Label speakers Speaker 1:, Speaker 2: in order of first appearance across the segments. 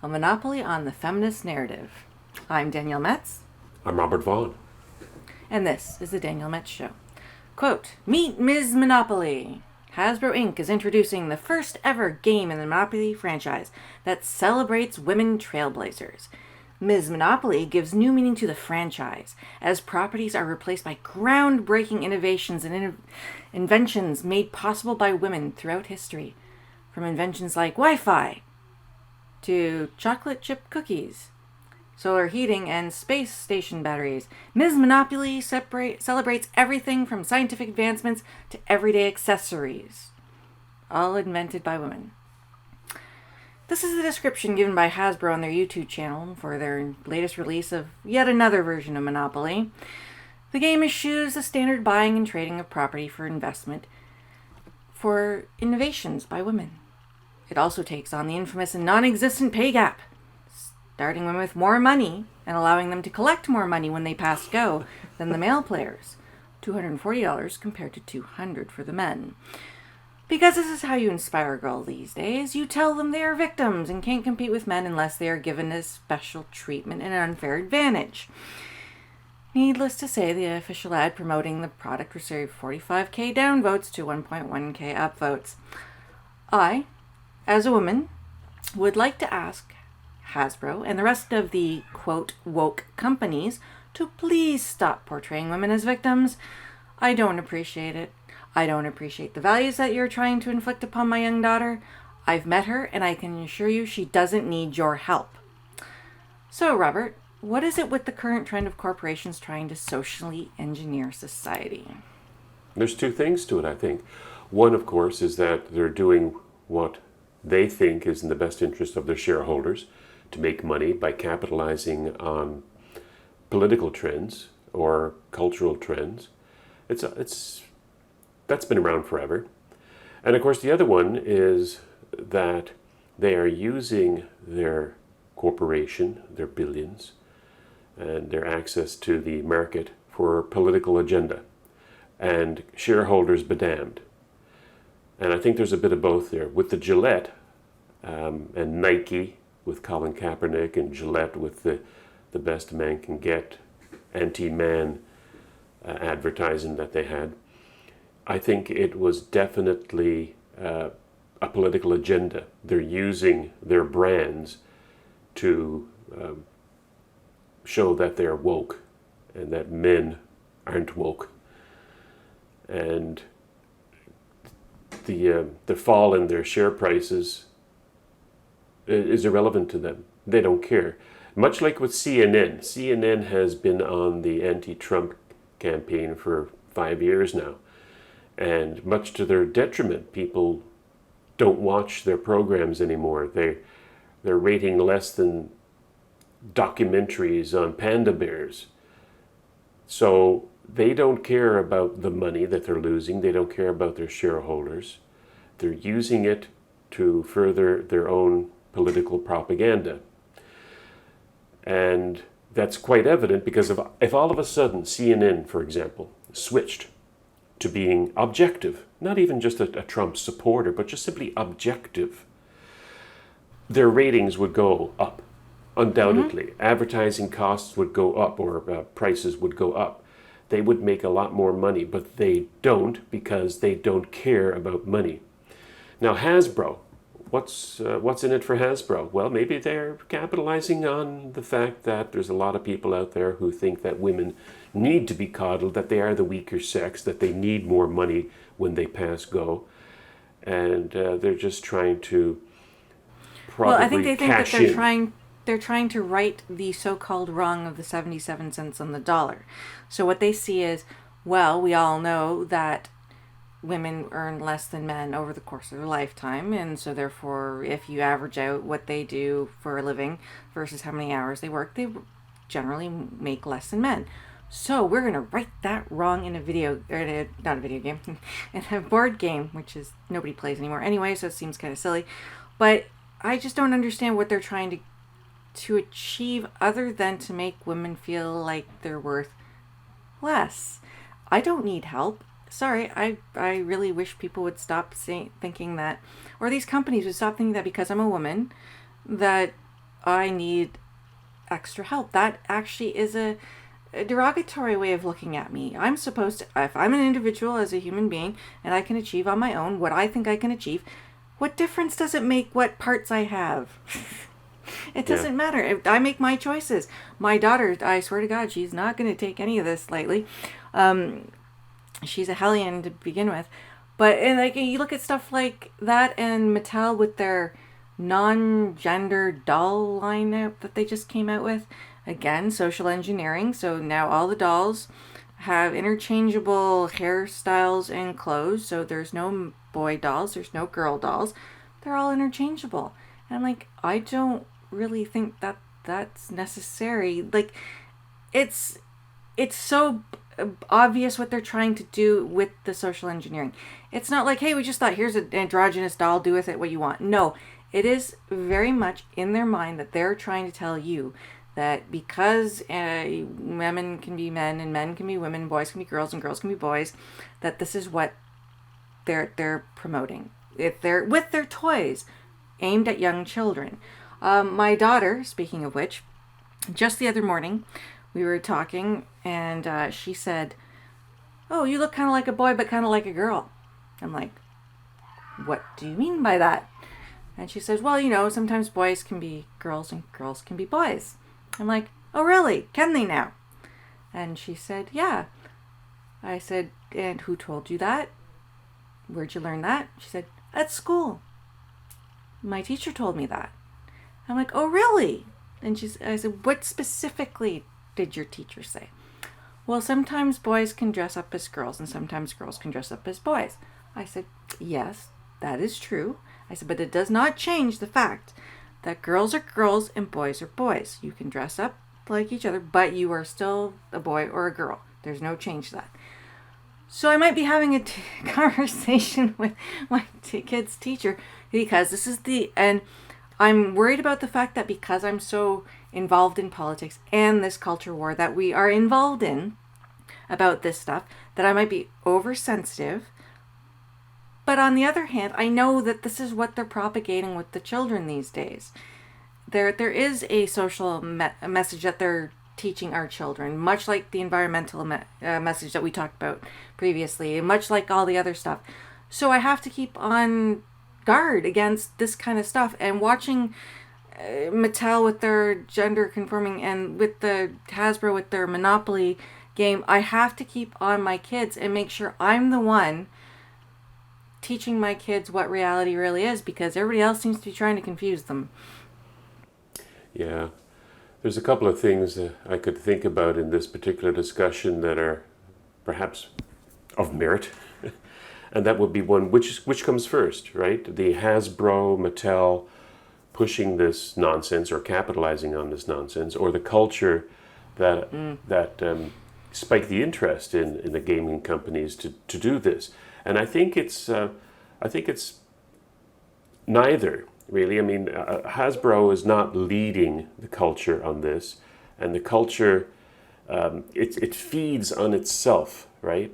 Speaker 1: a monopoly on the feminist narrative. I'm Danielle Metz.
Speaker 2: I'm Robert Vaughn.
Speaker 1: And this is the Danielle Metz Show. Quote, "Meet Ms. Monopoly. Hasbro Inc. is introducing the first ever game in the Monopoly franchise that celebrates women trailblazers. Ms. Monopoly gives new meaning to the franchise, as properties are replaced by groundbreaking innovations and inventions made possible by women throughout history. From inventions like Wi-Fi to chocolate chip cookies, solar heating, and space station batteries, Ms. Monopoly celebrates everything from scientific advancements to everyday accessories, all invented by women." This is the description given by Hasbro on their YouTube channel for their latest release of yet another version of Monopoly. The game eschews the standard buying and trading of property for investment for innovations by women. It also takes on the infamous and non-existent pay gap, starting women with more money and allowing them to collect more money when they pass go than the male players, $240 compared to $200 for the men. Because this is how you inspire a girl these days, you tell them they are victims and can't compete with men unless they are given a special treatment and an unfair advantage. Needless to say, the official ad promoting the product received 45k downvotes to 1.1k upvotes. I, as a woman, would like to ask Hasbro and the rest of the, quote, woke companies to please stop portraying women as victims. I don't appreciate it. I don't appreciate the values that you're trying to inflict upon my young daughter. I've met her, and I can assure you she doesn't need your help. So, Robert, what is it with the current trend of corporations trying to socially engineer society?
Speaker 2: There's two things to it, I think. One, of course, is that they're doing what they think is in the best interest of their shareholders to make money by capitalizing on political trends or cultural trends. That's been around forever. And of course, the other one is that they are using their corporation, their billions, and their access to the market for political agenda. And shareholders be damned. And I think there's a bit of both there. With the Gillette and Nike, with Colin Kaepernick, and Gillette with the best a man can get anti-man advertising that they had, I think it was definitely a political agenda. They're using their brands to show that they're woke and that men aren't woke. And the fall in their share prices is irrelevant to them. They don't care. Much like with CNN. CNN has been on the anti-Trump campaign for 5 years now. And much to their detriment, people don't watch their programs anymore. They're rating less than documentaries on panda bears. So they don't care about the money that they're losing. They don't care about their shareholders. They're using it to further their own political propaganda. And that's quite evident because if all of a sudden CNN, for example, switched to being objective, not even just a Trump supporter, but just simply objective, their ratings would go up, undoubtedly. Mm-hmm. Advertising costs would go up, or prices would go up. They would make a lot more money, but they don't because they don't care about money. Now, Hasbro, what's in it for Hasbro? Well, maybe they're capitalizing on the fact that there's a lot of people out there who think that women need to be coddled, that they are the weaker sex, that they need more money when they pass go. And they're just trying to probably
Speaker 1: Well, I think they think that
Speaker 2: cash in.
Speaker 1: they're trying to right the so-called wrong of the 77 cents on the dollar. So what they see is, well, we all know that women earn less than men over the course of their lifetime, and so therefore if you average out what they do for a living versus how many hours they work, they generally make less than men. So we're going to right that wrong in not a video game, in a board game, which is nobody plays anymore anyway, so it seems kind of silly. But I just don't understand what they're trying to achieve other than to make women feel like they're worth less. I don't need help. Sorry, I really wish people would stop thinking that, or these companies would stop thinking that because I'm a woman, that I need extra help. That actually is a derogatory way of looking at me. I'm supposed to, if I'm an individual as a human being and I can achieve on my own what I think I can achieve, what difference does it make what parts I have? It doesn't matter. If I make my choices. My daughter, I swear to God, she's not going to take any of this lightly. She's a hellion to begin with. But and like you look at stuff like that and Mattel with their non-gender doll lineup that they just came out with. Again, social engineering. So now all the dolls have interchangeable hairstyles and clothes. So there's no boy dolls, there's no girl dolls. They're all interchangeable. And I'm like, I don't really think that that's necessary. Like, it's so obvious what they're trying to do with the social engineering. It's not like, hey, we just thought, here's an androgynous doll, do with it what you want. No, it is very much in their mind that they're trying to tell you that because women can be men and men can be women, boys can be girls and girls can be boys, that this is what they're promoting. If they're with their toys aimed at young children. My daughter, speaking of which, just the other morning we were talking and she said, "Oh, you look kind of like a boy but kind of like a girl." I'm like, "What do you mean by that?" And she says, "Well, you know, sometimes boys can be girls and girls can be boys." I'm like, "Oh, really? Can they now?" And she said, "Yeah." I said, "And who told you that? Where'd you learn that?" She said, "At school. My teacher told me that." I'm like, "Oh, really?" And I said, "What specifically did your teacher say?" "Well, sometimes boys can dress up as girls and sometimes girls can dress up as boys." I said, "Yes, that is true." I said, "But it does not change the fact that girls are girls and boys are boys. You can dress up like each other, but you are still a boy or a girl. There's no change to that." So I might be having a conversation with my kid's teacher because this is and I'm worried about the fact that because I'm so involved in politics and this culture war that we are involved in about this stuff, that I might be oversensitive. But on the other hand, I know that this is what they're propagating with the children these days. There is a social message that they're teaching our children, much like the environmental message that we talked about previously, much like all the other stuff. So I have to keep on guard against this kind of stuff. And watching Mattel with their gender conforming and with the Hasbro with their Monopoly game, I have to keep on my kids and make sure I'm the one teaching my kids what reality really is, because everybody else seems to be trying to confuse them.
Speaker 2: Yeah. There's a couple of things that I could think about in this particular discussion that are perhaps of merit. And that would be one, which comes first, right? The Hasbro, Mattel pushing this nonsense or capitalizing on this nonsense, or the culture that spiked the interest in the gaming companies to do this. And I think it's neither, really. I mean, Hasbro is not leading the culture on this, and the culture it feeds on itself, right?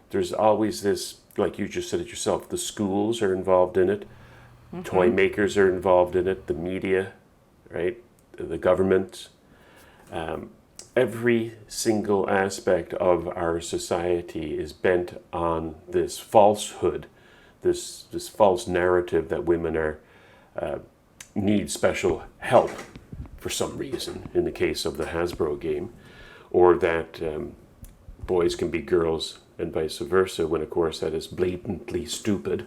Speaker 2: There's always this, like you just said it yourself. The schools are involved in it, toy makers are involved in it, the media, right? The government. Every single aspect of our society is bent on this falsehood, this false narrative that women are need special help for some reason, in the case of the Hasbro game, or that boys can be girls and vice versa, when of course that is blatantly stupid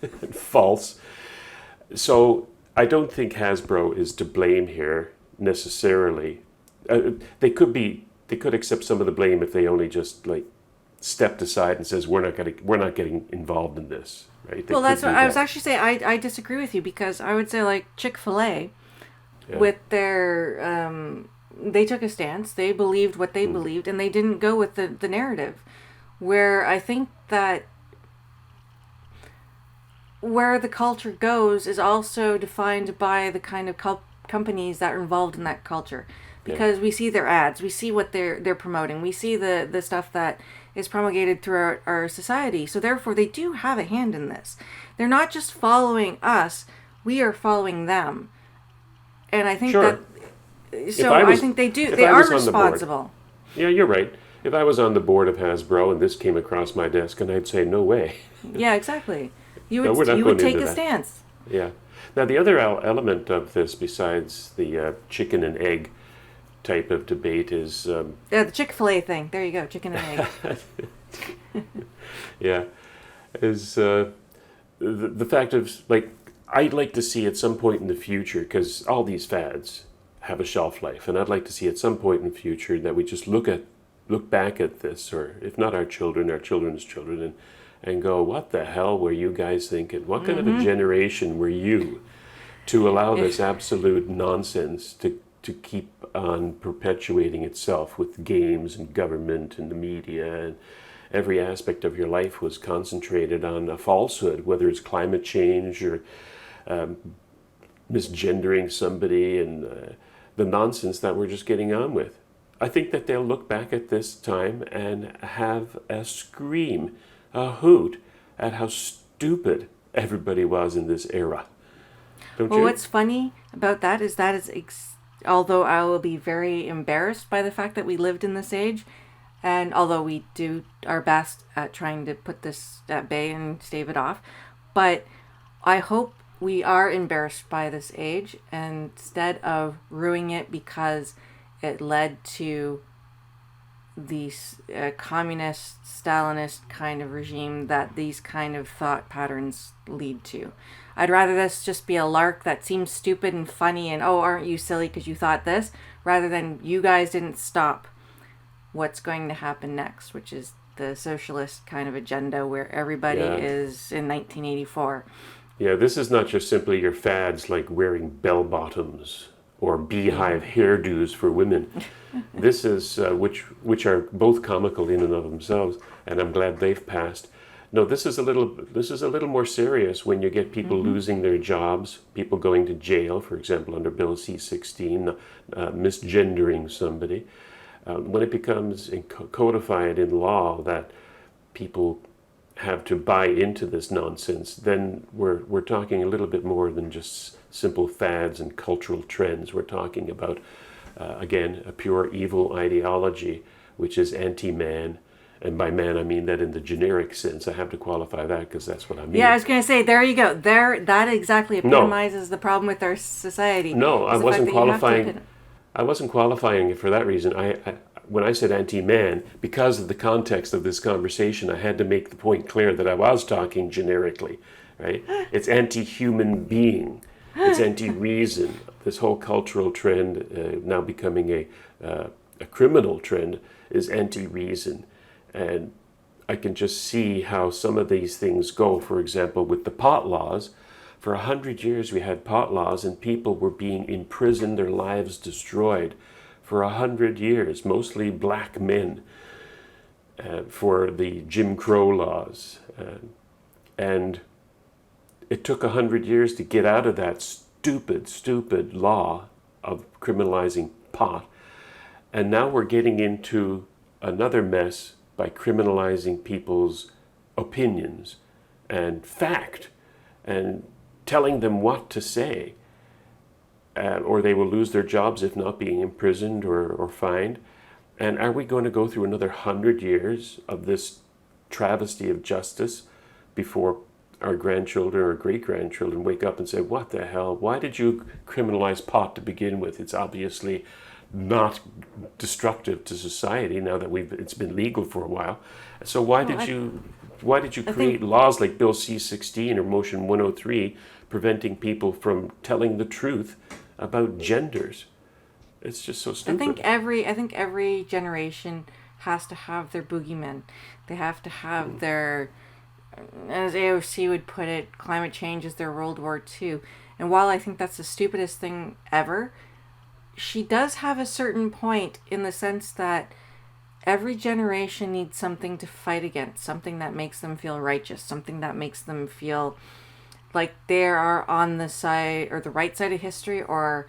Speaker 2: and false. So I don't think Hasbro is to blame here necessarily. They could accept some of the blame if they only just like stepped aside and says we're not getting involved in this, right?
Speaker 1: Well, that's what I was actually saying. I disagree with you, because I would say like Chick-fil-A, with their they took a stance. They believed what they believed, and they didn't go with the narrative. Where I think that where the culture goes is also defined by the kind of companies that are involved in that culture. Because we see their ads, we see what they're promoting, we see the stuff that is promulgated throughout our society. So therefore, they do have a hand in this. They're not just following us; we are following them. And I think
Speaker 2: Sure.
Speaker 1: I think they do.
Speaker 2: if
Speaker 1: They
Speaker 2: I
Speaker 1: are
Speaker 2: was on the board,
Speaker 1: responsible.
Speaker 2: yeah, you're right. If I was on the board of Hasbro and this came across my desk, and I'd say, no way.
Speaker 1: Yeah, exactly.
Speaker 2: No, we're not
Speaker 1: You would
Speaker 2: going
Speaker 1: take
Speaker 2: into
Speaker 1: a
Speaker 2: that.
Speaker 1: stance.
Speaker 2: Yeah. Now, the other element of this, besides the chicken and egg type of debate, is
Speaker 1: Yeah, the Chick-fil-A thing. There you go, chicken and egg.
Speaker 2: yeah, is the fact of, like, I'd like to see at some point in the future, because all these fads have a shelf life, and I'd like to see at some point in the future that we just look back at this, or if not our children, our children's children, and go, what the hell were you guys thinking? What kind of a generation were you to allow this absolute nonsense to keep on perpetuating itself with games and government and the media, and every aspect of your life was concentrated on a falsehood, whether it's climate change or misgendering somebody, and the nonsense that we're just getting on with. I think that they'll look back at this time and have a scream, a hoot at how stupid everybody was in this era. Don't
Speaker 1: Well,
Speaker 2: you?
Speaker 1: what's funny about that is although I will be very embarrassed by the fact that we lived in this age, and although we do our best at trying to put this at bay and stave it off, but I hope we are embarrassed by this age instead of ruining it because it led to the communist, Stalinist kind of regime that these kind of thought patterns lead to. I'd rather this just be a lark that seems stupid and funny and, oh, aren't you silly because you thought this, rather than you guys didn't stop what's going to happen next, which is the socialist kind of agenda where everybody is in 1984.
Speaker 2: Yeah, this is not just simply your fads like wearing bell bottoms or beehive hairdos for women. This is which are both comical in and of themselves, and I'm glad they've passed. No, this is a little more serious when you get people losing their jobs, people going to jail, for example, under Bill C-16, misgendering somebody. When it becomes codified in law that people have to buy into this nonsense, then we're talking a little bit more than just simple fads and cultural trends. We're talking about, again, a pure evil ideology, which is anti-man. And by man, I mean that in the generic sense. I have to qualify that because that's what I mean.
Speaker 1: Yeah, I was going to say, there you go. That exactly epitomizes the problem with our society.
Speaker 2: No, I wasn't qualifying. I wasn't qualifying it for that reason. When I said anti-man, because of the context of this conversation, I had to make the point clear that I was talking generically, right? It's anti-human being. It's anti-reason. This whole cultural trend, now becoming a criminal trend, is anti-reason. And I can just see how some of these things go. For example, with the pot laws, for 100 years we had pot laws and people were being imprisoned, their lives destroyed for 100 years, mostly black men, for the Jim Crow laws. And it took 100 years to get out of that stupid law of criminalizing pot. And now we're getting into another mess by criminalizing people's opinions and fact and telling them what to say, or they will lose their jobs if not being imprisoned or fined. And are we going to go through another 100 years of this travesty of justice before our grandchildren or great-grandchildren wake up and say, what the hell, why did you criminalize pot to begin with? It's obviously not destructive to society now that it's been legal for a while. So why did you create laws like Bill C-16 or Motion 103 preventing people from telling the truth about genders? It's just so stupid.
Speaker 1: I think every generation has to have their boogeymen. They have to have their, as AOC would put it, climate change is their World War II. And while I think that's the stupidest thing ever, she does have a certain point in the sense that every generation needs something to fight against, something that makes them feel righteous, something that makes them feel like they are on the side or the right side of history, or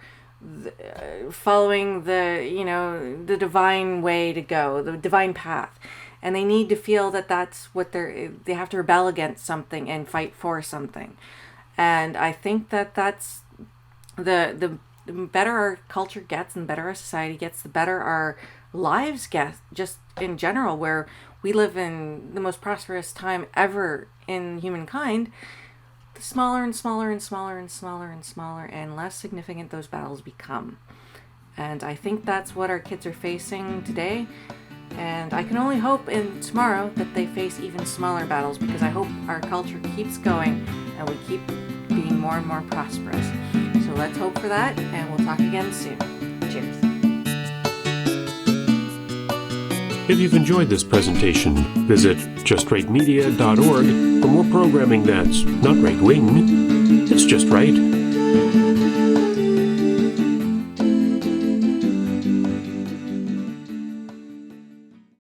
Speaker 1: following the divine way to go, the divine path. And they need to feel that that's what they have to rebel against something and fight for something. And I think that that's the better our culture gets and the better our society gets, the better our lives get, just in general, where we live in the most prosperous time ever in humankind, the smaller and smaller and smaller and smaller and smaller and less significant those battles become. And I think that's what our kids are facing today. And I can only hope in tomorrow that they face even smaller battles, because I hope our culture keeps going and we keep being more and more prosperous. So let's hope for that, and we'll talk again soon. Cheers.
Speaker 2: If you've enjoyed this presentation, visit justrightmedia.org for more programming that's not right-wing, it's just right.